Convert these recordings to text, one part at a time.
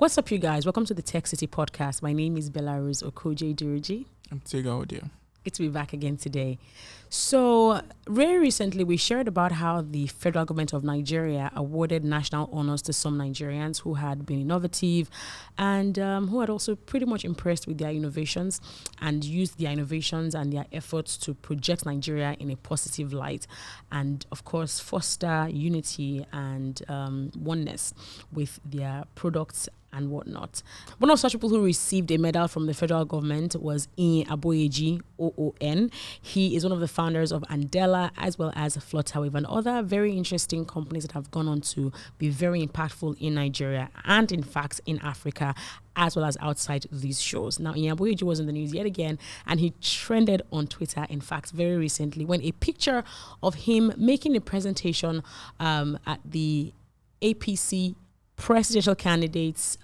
What's up, you guys? Welcome to the TechCity Podcast. My name is Belarus Okoje-Durji. I'm Tiga Audio. Good to be back again today. So, very recently, we shared about how the federal government of Nigeria awarded national honors to some Nigerians who had been innovative and who had also pretty much impressed with their innovations and used their innovations and their efforts to project Nigeria in a positive light and, of course, foster unity and oneness with their products and whatnot. One of such people who received a medal from the federal government was Iyin Aboyeji, OON. He is one of the founders of Andela as well as Flutterwave and other very interesting companies that have gone on to be very impactful in Nigeria and, in fact, in Africa, as well as outside these shows. Now, Iyin Aboyeji was in the news yet again, and he trended on Twitter, in fact, very recently, when a picture of him making a presentation at the APC presidential candidates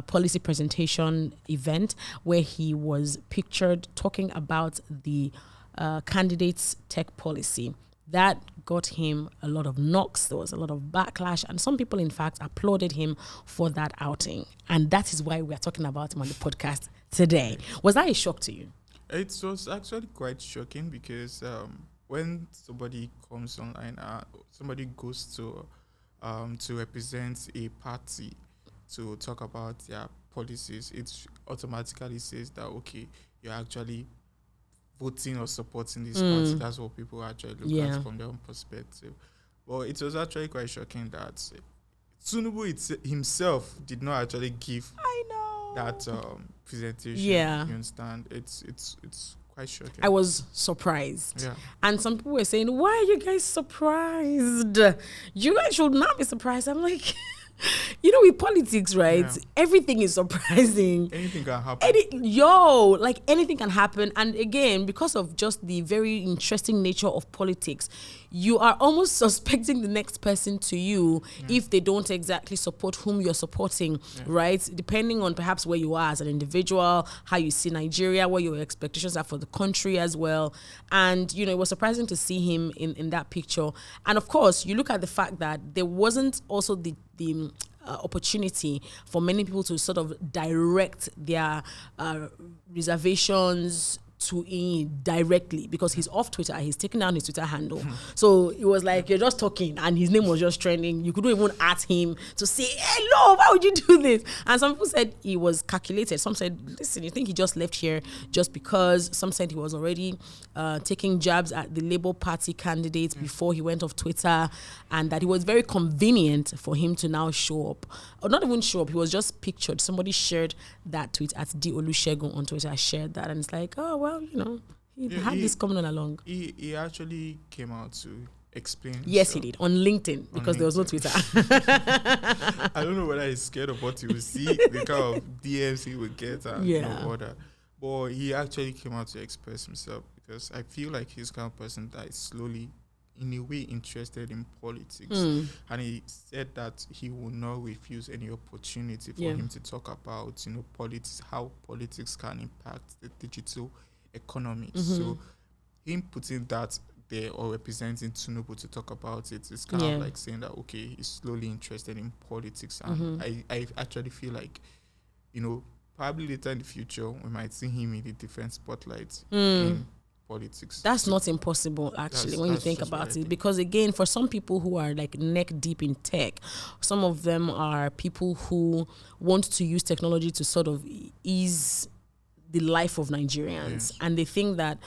policy presentation event, where he was pictured talking about the candidates' tech policy. That got him a lot of knocks. There was a lot of backlash, and some people, in fact, applauded him for that outing. And that is why we are talking about him on the podcast today. Was that a shock to you? It was actually quite shocking because when somebody comes online, somebody goes to represent a party to talk about their policies, it automatically says that, okay, you're actually voting or supporting this party. That's what people actually look at from their own perspective. Well, it was actually quite shocking that Tinubu himself did not actually give that presentation. Yeah. You understand? It's quite shocking. I was surprised. Yeah. And some people were saying, why are you guys surprised? You guys should not be surprised. I'm like, with politics, right? Yeah. Everything is surprising. Anything can happen. Anything can happen. And again, because of just the very interesting nature of politics, you are almost suspecting the next person to you if they don't exactly support whom you're supporting, right? Depending on perhaps where you are as an individual, how you see Nigeria, what your expectations are for the country as well. And, it was surprising to see him in that picture. And of course, you look at the fact that there wasn't also the opportunity for many people to sort of direct their reservations to Iyin directly, because he's off Twitter. He's taken down his Twitter handle. So it was like you're just talking and his name was just trending. You couldn't even ask him to say, hello, why would you do this? And some people said he was calculated. Some said, listen, you think he just left here just because? Some said he was already taking jabs at the Labour Party candidates before he went off Twitter, and that it was very convenient for him to now show up. Or not even show up, he was just pictured. Somebody shared that tweet at D. Olusegun on Twitter. I shared that, and it's like, oh, well, he had this coming on along. He actually came out to explain. Yes, he did. On LinkedIn, because there was no Twitter. I don't know whether he's scared of what he will see, the kind of DMs he would get and no order. But he actually came out to express himself, because I feel like he's the kind of person that is slowly, in a way, interested in politics. And he said that he will not refuse any opportunity for him to talk about, politics, how politics can impact the digital economy. So him putting that there or representing Tinubu to talk about it is kind of like saying that, okay, he's slowly interested in politics. And I actually feel like, probably later in the future, we might see him in a different spotlight in politics. That's not impossible, actually, when you think about it. Because, again, for some people who are like neck deep in tech, some of them are people who want to use technology to sort of ease the life of Nigerians. And they think that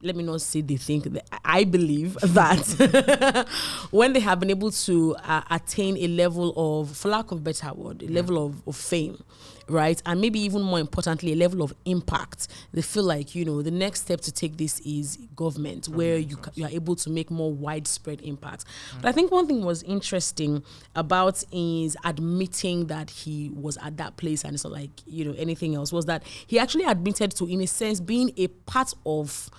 let me not say they think, I believe that when they have been able to attain a level of, for lack of a better word, a level of fame, right? And maybe even more importantly, a level of impact, they feel like, the next step to take this is government, where you are able to make more widespread impact. But I think one thing was interesting about is admitting that he was at that place, and it's not like, anything else, was that he actually admitted to, in a sense, being a part of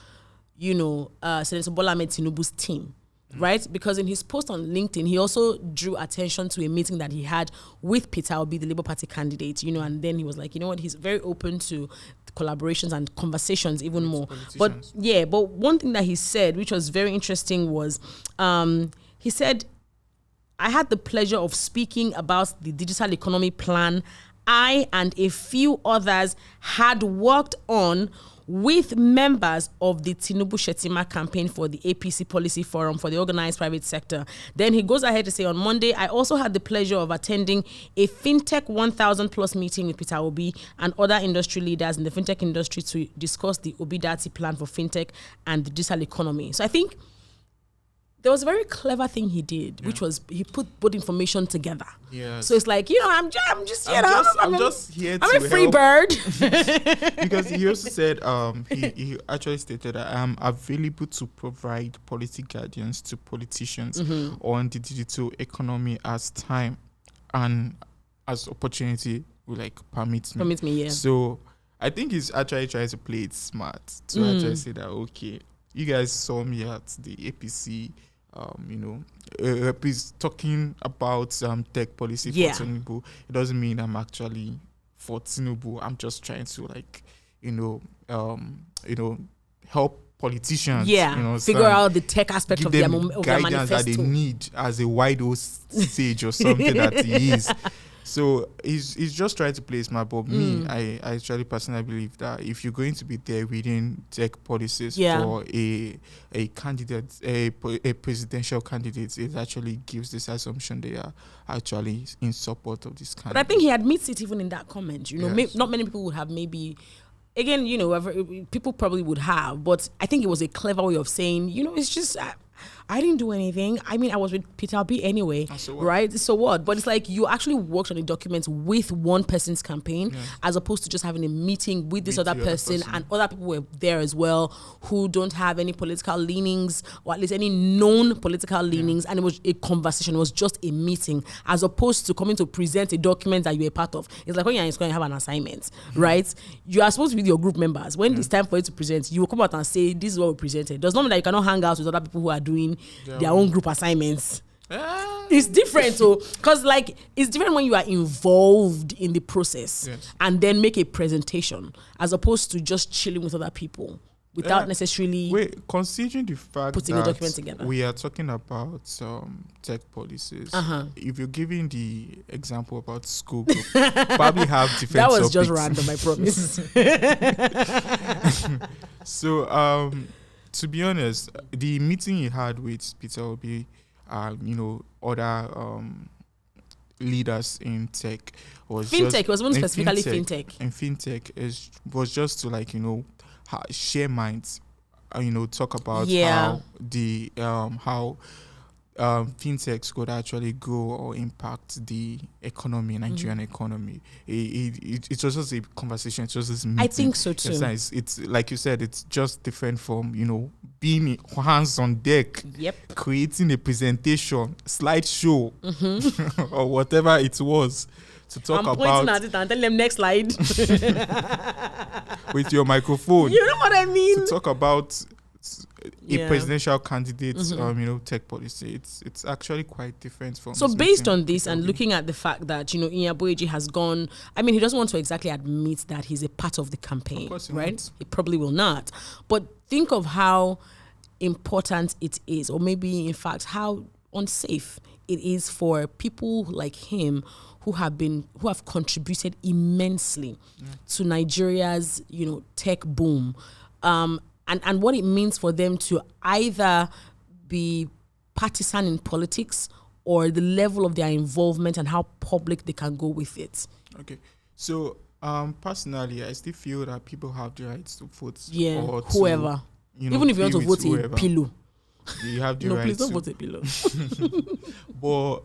Senator Bola Ahmed Tinubu's team, right? Because in his post on LinkedIn, he also drew attention to a meeting that he had with Peter Obi, the Labour Party candidate, and then he was like, he's very open to collaborations and conversations even more. But one thing that he said, which was very interesting, was he said, I had the pleasure of speaking about the digital economy plan I and a few others had worked on with members of the Tinubu Shetima campaign for the APC Policy Forum for the Organized Private Sector. Then he goes ahead to say, on Monday, I also had the pleasure of attending a FinTech 1000 plus meeting with Peter Obi and other industry leaders in the FinTech industry to discuss the Obi Dati plan for FinTech and the digital economy. So I think there was a very clever thing he did, which was he put both information together. Yes. So it's like, I'm just here to I'm a free bird. Because he also said, he actually stated that I am available to provide policy guidance to politicians on the digital economy as time and as opportunity will permit me. Yeah. So I think he's actually trying to play it smart to actually say that, okay, you guys saw me at the APC. He's talking about tech policy for Tinubu. It doesn't mean I'm actually for Tinubu. I'm just trying to help politicians. Figure out the tech aspect of their guidance manifesto that they need as a wide sage or something that he is. So he's just trying to play smart. But me, I actually personally believe that if you're going to be there within tech policies for a candidate, a presidential candidate, it actually gives this assumption they are actually in support of this candidate. But I think he admits it even in that comment. Not many people would have maybe. Again, people probably would have, but I think it was a clever way of saying, it's just. I didn't do anything. I mean, I was with Peter Obi anyway, right? So what? But it's like you actually worked on the documents with one person's campaign as opposed to just having a meeting with this other person, and other people were there as well who don't have any political leanings or at least any known political leanings, and it was a conversation. It was just a meeting as opposed to coming to present a document that you were part of. It's like when you're going to have an assignment, right? You are supposed to be with your group members. When it's time for you to present, you will come out and say, this is what we presented. Does not mean that you cannot hang out with other people who are doing their own group assignments. It's different, because it's different when you are involved in the process and then make a presentation as opposed to just chilling with other people without necessarily considering the fact putting a document together. We are talking about tech policies. If you're giving the example about school group, probably have different that was topics. Just random, I promise. So to be honest, the meeting he had with Peter Obi, other leaders in tech was fintech. Just, it was specifically fintech. And fintech was just to share minds, talk about how the fintechs could actually grow or impact the economy, Nigerian economy. It was just a conversation. It was just a meeting. I think so too. It's like you said, it's just different from, being hands on deck, creating a presentation, slideshow, or whatever it was to talk about. I'm pointing at it and telling them next slide. With your microphone. You know what I mean? To talk about a presidential candidate's tech policy. It's actually quite different from. So based on this and looking at the fact that Iyin Aboyeji has gone, I mean, he doesn't want to exactly admit that he's a part of the campaign, right? He probably will not. But think of how important it is, or maybe in fact how unsafe it is for people like him who have contributed immensely to Nigeria's tech boom. And what it means for them to either be partisan in politics or the level of their involvement and how public they can go with it. Okay. So, personally, I still feel that people have the right to vote. Yeah, or whoever. Even if you want to vote a pillow. You have the right to. No, please don't vote a pillow. But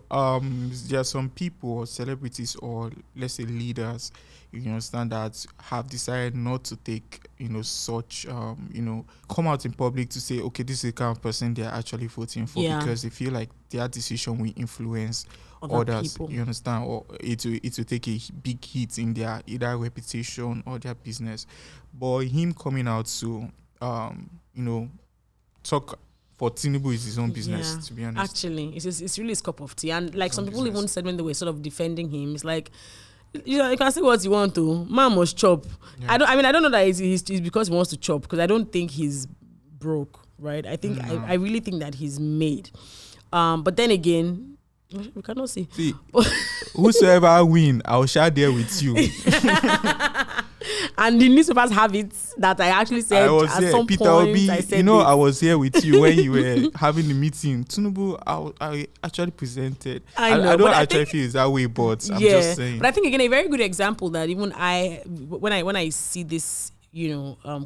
there are some people or celebrities or let's say leaders, you understand, that have decided not to take, such, come out in public to say, okay, this is the kind of person they're actually voting for because they feel like their decision will influence others. People. You understand? Or it will take a big hit in their either reputation or their business. But him coming out to, talk for Tinubu is his own business, to be honest. Actually, it's really his cup of tea. And like some people even said when they were sort of defending him, it's like, you can say what you want to. Man must chop. Yeah. I don't know that it's because he wants to chop, because I don't think he's broke, right? I think I really think that he's made. But then again, We cannot see. See, whosoever win, I'll share there with you. And the newspapers have it that I actually said I was at here. some Peter point. Obi, I said you know, this. I was here with you when you were having the meeting. Tinubu, I actually presented. I know, I don't but actually feel it's that way, but I'm just saying. But I think again a very good example that even when I see this,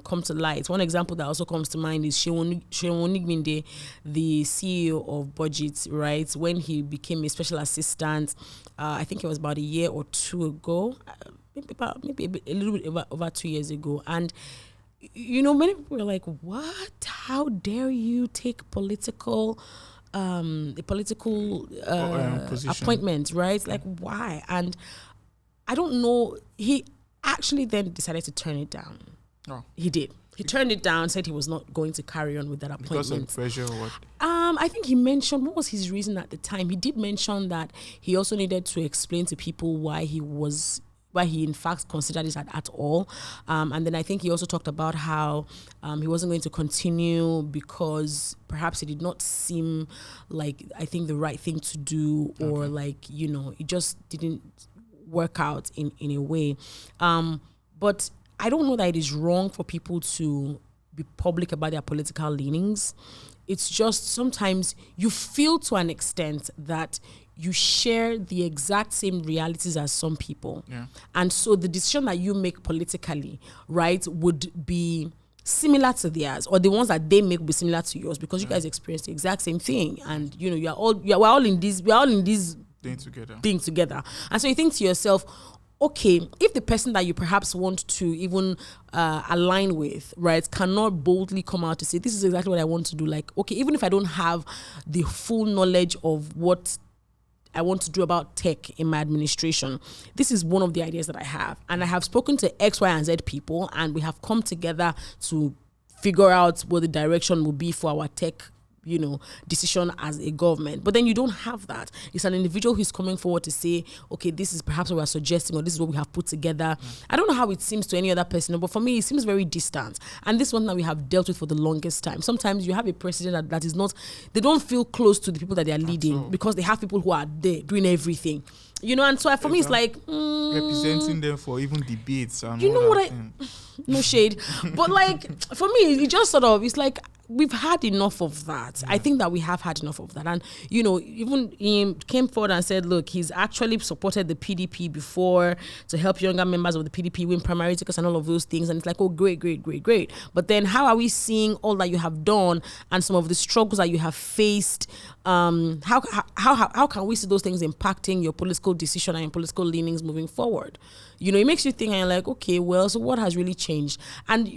come to light. One example that also comes to mind is Seun Nigbinde, the CEO of Budget, right? When he became a special assistant, I think it was about a year or two ago, maybe a little bit over 2 years ago. And, many people were like, what? How dare you take a political appointment, right? Like, why? And I don't know. He actually then decided to turn it down. Oh. He did. He turned it down, said he was not going to carry on with that appointment. Because of pressure or what? I think he mentioned, what was his reason at the time? He did mention that he also needed to explain to people why he in fact considered it at all. And then I think he also talked about how he wasn't going to continue because perhaps it did not seem like, I think, the right thing to do, or it just didn't work out in a way. But I don't know that it is wrong for people to be public about their political leanings. It's just sometimes you feel to an extent that you share the exact same realities as some people. Yeah. And so the decision that you make politically, right, would be similar to theirs, or the ones that they make would be similar to yours, because you guys experience the exact same thing. And, we're all in this thing together. And so you think to yourself, okay, if the person that you perhaps want to even align with, right, cannot boldly come out to say, this is exactly what I want to do. Like, okay, even if I don't have the full knowledge of what I want to do about tech in my administration, this is one of the ideas that I have. And I have spoken to X, Y, and Z people, and we have come together to figure out what the direction will be for our tech decision as a government. But then you don't have that. It's an individual who's coming forward to say, okay, this is perhaps what we're suggesting, or this is what we have put together. I don't know how it seems to any other person, but for me, it seems very distant. And this is one that we have dealt with for the longest time. Sometimes you have a president that is not, they don't feel close to the people that they are leading, because they have people who are there doing everything. And so for me, it's like representing them for even debates. And no shade, but for me, it just sort of, it's like we've had enough of that. I think that we have had enough of that. And even he came forward and said, look, he's actually supported the PDP before to help younger members of the PDP win primary tickets and all of those things. And it's like, oh, great. But then how are we seeing all that you have done and some of the struggles that you have faced? How can we see those things impacting your political decision and your political leanings moving forward? It makes you think, and you're like, okay, well, so what has really changed? And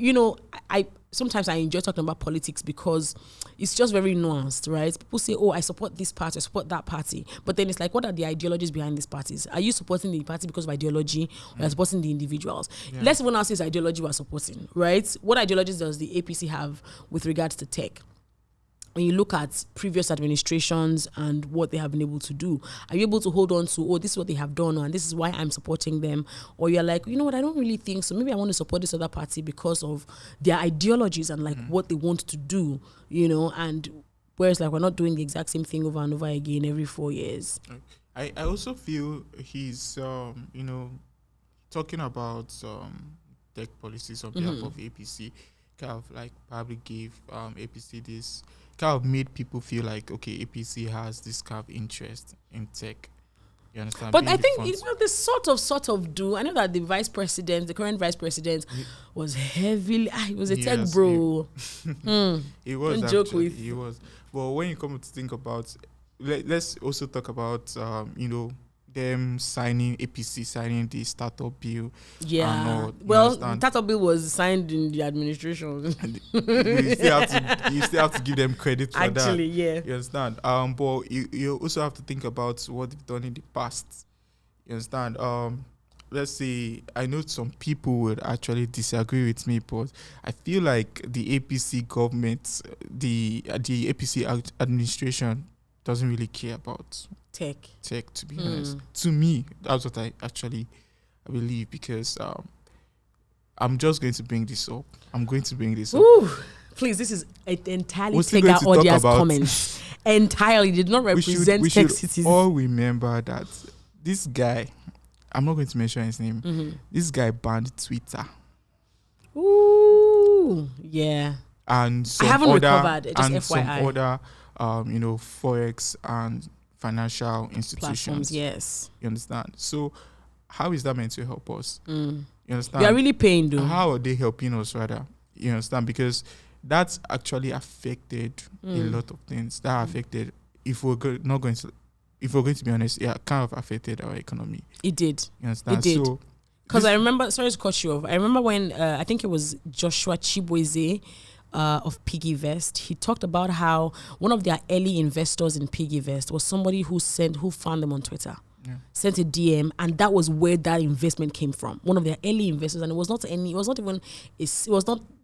I sometimes I enjoy talking about politics because it's just very nuanced, right? People say, oh, I support this party, I support that party. But then it's like, what are the ideologies behind these parties? Are you supporting the party because of ideology, or are you supporting the individuals? Yeah. Let's even now say it's ideology we're supporting, right? What ideologies does the APC have with regards to tech? When you look at previous administrations and what they have been able to do, are you able to hold on to, oh, this is what they have done, and this is why I'm supporting them? Or you're like, you know what, I don't really think so. Maybe I want to support this other party because of their ideologies and what they want to do, and whereas we're not doing the exact same thing over and over again every 4 years. I also feel he's, talking about tech policies on behalf of APC, kind of probably gave APC this, kind of made people feel like, okay, APC has this kind of interest in tech. You understand? But I think they sort of do. I know that the current vice president, was heavily. He was a tech bro. He was. Don't joke with. He was. But when you come to think about, let's also talk about, them APC signing the startup bill. Yeah. Startup bill was signed in the administration. You still have to give them credit for that. Actually, yeah. You understand? But you also have to think about what they've done in the past. You understand? Let's say, I know some people would actually disagree with me, but I feel like the APC government, the APC administration doesn't really care about tech, to be honest. To me, that's what I believe, because I'm just going to bring this up. Ooh, Please, this is entirely Tega audience comments. Entirely did not represent we Tech should Cities. all remember that this guy, I'm not going to mention his name. Mm-hmm. This guy banned Twitter. Ooh, yeah. And some I haven't other, recovered. Just and FYI. some other, forex and financial institutions. Platforms, yes. You understand? So, how is that meant to help us? You understand? We are really paying, though. How are they helping us, rather? You understand? Because that's actually affected a lot of things. That affected, if we're going to be honest, kind of affected our economy. It did. You understand? It did. So, because I remember, sorry to cut you off. I remember when I think it was Joshua Chibueze of PiggyVest. He talked about how one of their early investors in PiggyVest was somebody who found them on Twitter. Yeah. Sent a DM, and that was where that investment came from. One of their early investors, and it was not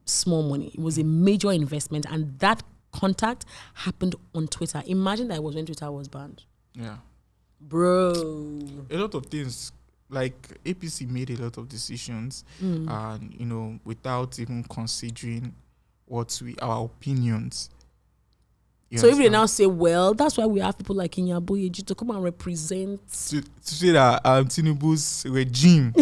small money. It was a major investment, and that contact happened on Twitter. Imagine that it was when Twitter was banned. Yeah, bro. A lot of things, like APC made a lot of decisions, and without even considering our opinions. So if they now say, well, that's why we have people like Aboyeji to come and represent. To say that Tinubu's regime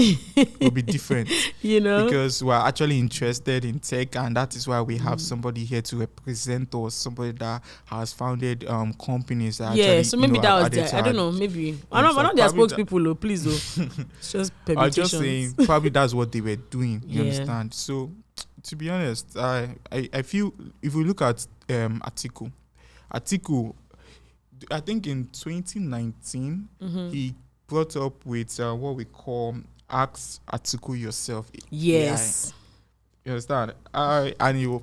will be different. Because we're actually interested in tech, and that is why we have somebody here to represent us, somebody that has founded companies. That so maybe that was there. I don't know, maybe. I'm not their spokespeople, please, though. It's just permutations. I'm just saying, probably that's what they were doing, you understand? So, to be honest, I feel, if we look at Atiku, I think in 2019, he brought up with what we call Ask Atiku Yourself. Yes. AI. You understand?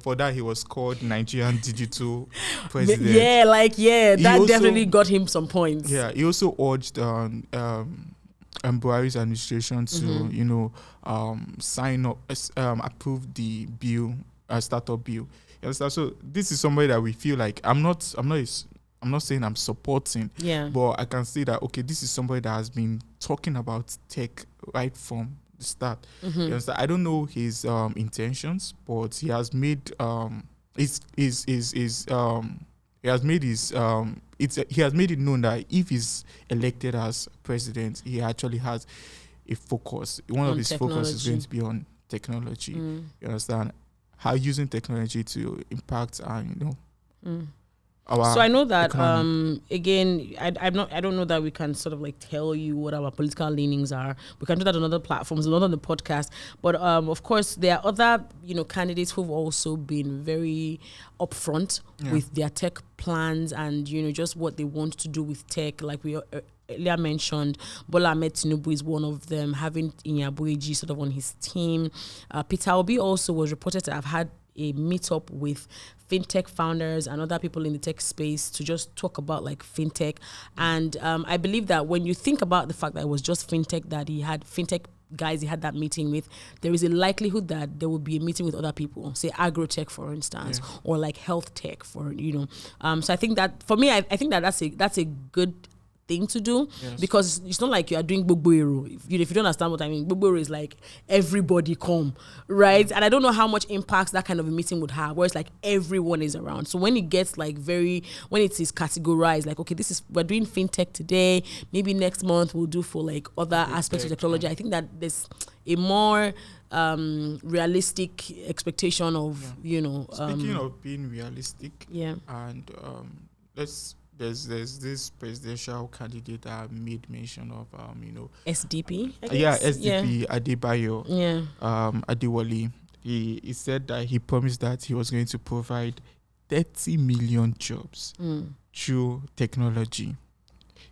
For that, he was called Nigerian Digital President. That definitely got him some points. Yeah, he also urged Buhari's administration to, sign up, approve the bill, startup bill. So this is somebody that we feel like I'm not saying I'm supporting, but I can say that this is somebody that has been talking about tech right from the start. I don't know his intentions, but he has made he has made it known that if he's elected as president, he actually has a focus. One of his focus is going to be on technology. You understand? How using technology to impact our so I know that economy. I don't know that we can sort of like tell you what our political leanings are. We can do that on other platforms, not on the podcast. But of course there are other candidates who've also been very upfront with their tech plans and just what they want to do with tech. Like we earlier mentioned, Bola Ahmed Tinubu is one of them, having Iyin Aboyeji sort of on his team. Peter Obi also was reported to have had a meetup with fintech founders and other people in the tech space to just talk about like fintech. And I believe that when you think about the fact that it was just fintech that he had, fintech guys he had that meeting with, there is a likelihood that there will be a meeting with other people, say agro-tech, for instance, or like health tech, so I think that for me, I think that that's a good thing to do, because it's not like you are doing Gbogbo. If you don't understand what I mean, Gbogbo is like everybody come, right? And I don't know how much impact that kind of a meeting would have, where it's like everyone is around. So when it gets like when it is categorized, like, okay, we're doing fintech today, maybe next month we'll do for like other aspects of technology. I think that there's a more realistic expectation of, Speaking of being realistic, and there's this presidential candidate that made mention of SDP. SDP Adebayo, Adewale. He said that he promised that he was going to provide 30 million jobs through technology.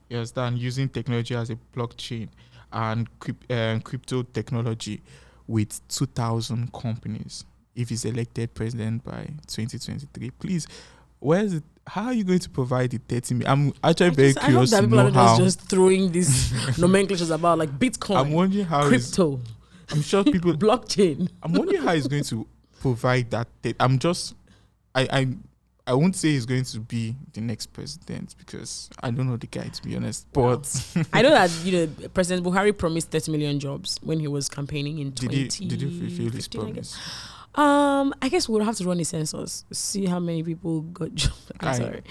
You understand? Using technology as a blockchain and crypto technology with 2,000 companies if he's elected president by 2023. Please, how are you going to provide the 30 million? I'm actually very curious to know how. People are just throwing these nomenclatures about like Bitcoin, I'm wondering how crypto. I'm sure people blockchain. I'm wondering how he's going to provide that. I won't say he's going to be the next president because I don't know the guy, to be honest. But I know that President Buhari promised 30 million jobs when he was campaigning in 20. Did he fulfill his promise? I guess we'll have to run a census, see how many people got jobs. I'm sorry.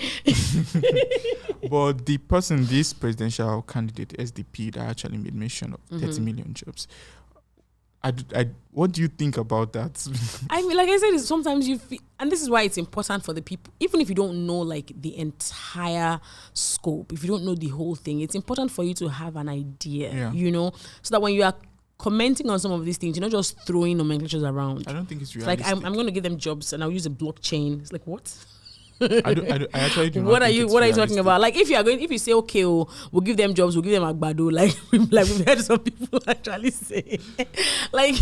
But the person, this presidential candidate, SDP, that actually made mention of 30 million jobs. What do you think about that? I mean, like I said, sometimes you feel, and this is why it's important for the people, even if you don't know like the entire scope, if you don't know the whole thing, it's important for you to have an idea, you know, so that when you are commenting on some of these things, you're not just throwing nomenclatures around. I don't think it's realistic. Like I'm going to give them jobs and I'll use a blockchain. It's like, what? I actually do not. What are you talking about? Like if you say, okay, we'll give them jobs, we'll give them agbado, like we've heard some people actually say. Like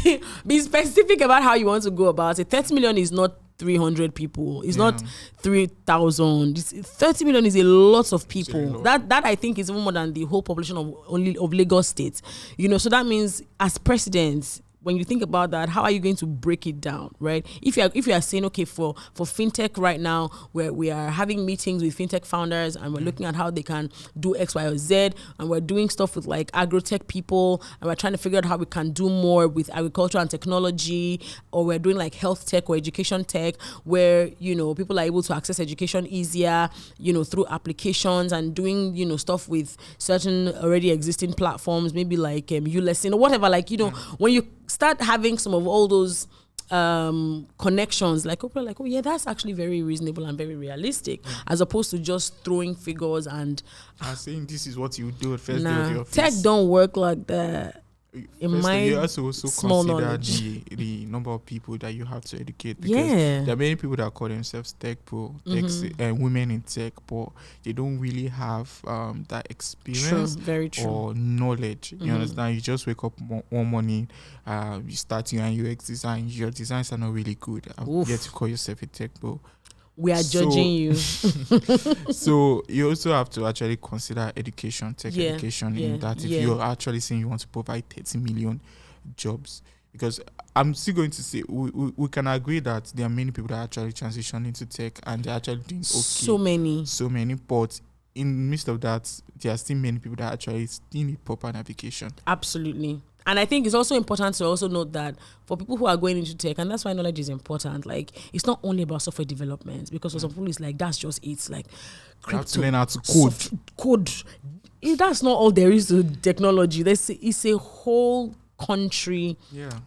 be specific about how you want to go about it. 30 million is not 300 people. It's not 3,000. 30 million is a lot of people. That I think is even more than the whole population of Lagos State. You know, so that means as president, when you think about that, how are you going to break it down, right? If you are saying, okay, for fintech right now, where we are having meetings with fintech founders and we're looking at how they can do X, Y, or Z, and we're doing stuff with like agro-tech people, and we're trying to figure out how we can do more with agriculture and technology, or we're doing like health tech or education tech, where, you know, people are able to access education easier, you know, through applications and doing, you know, stuff with certain already existing platforms, maybe like ULesson or whatever, like, you know, when you start having some of all those connections, like people are like, oh yeah, that's actually very reasonable and very realistic, as opposed to just throwing figures and saying this is what you do at first day of your office. Tech don't work like that. You also consider the number of people that you have to educate, because there are many people that call themselves tech pro, and women in tech, but they don't really have that experience or knowledge. You understand? You just wake up one morning, you start your UX design, your designs are not really good, yet you call yourself a tech pro. We are judging you. So you also have to actually consider education, tech education, in that if you're actually saying you want to provide 30 million jobs. Because I'm still going to say, we can agree that there are many people that actually transition into tech and they're actually doing okay. So many, but in the midst of that, there are still many people that actually still need proper navigation. Absolutely. And I think it's also important to also note that for people who are going into tech, and that's why knowledge is important, like it's not only about software development, because for some people it's like, that's just it, like crypto. You have to learn how to code. That's not all there is to technology. It's a whole country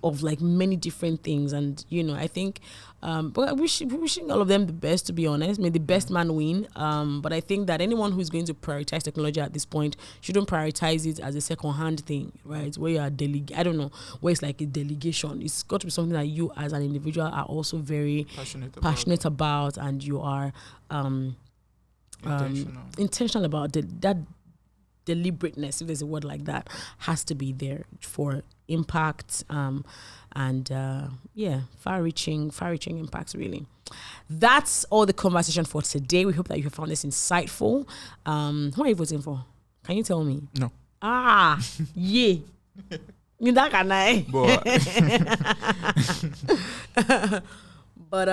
of like many different things, and you know, I think but wishing all of them the best, to be honest. May the best man win, but I think that anyone who's going to prioritize technology at this point shouldn't prioritize it as a second-hand thing, right? Where you are I don't know, where it's like a delegation. It's got to be something that you as an individual are also very passionate about, and you are intentional about that deliberateness, if there's a word like that, has to be there for impact, and far-reaching impacts, really. That's all the conversation for today. We hope that you found this insightful. Who are you voting for? Can you tell me? No. Yeah. But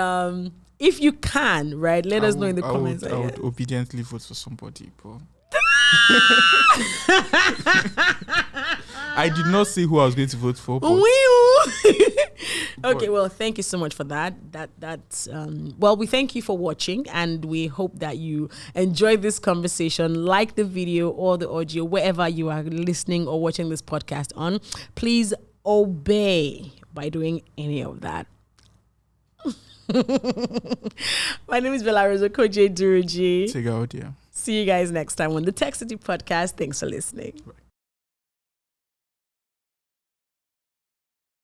if you can, right, let us know in the comments. I would obediently vote for somebody, but I did not say who I was going to vote for. Okay, well, thank you so much for that. Well, we thank you for watching, and we hope that you enjoyed this conversation. Like the video or the audio, wherever you are listening or watching this podcast on. Please obey by doing any of that. My name is Bella Rosa Koje Duruji. Take out, yeah. See you guys next time on the TechCity Podcast. Thanks for listening. Right.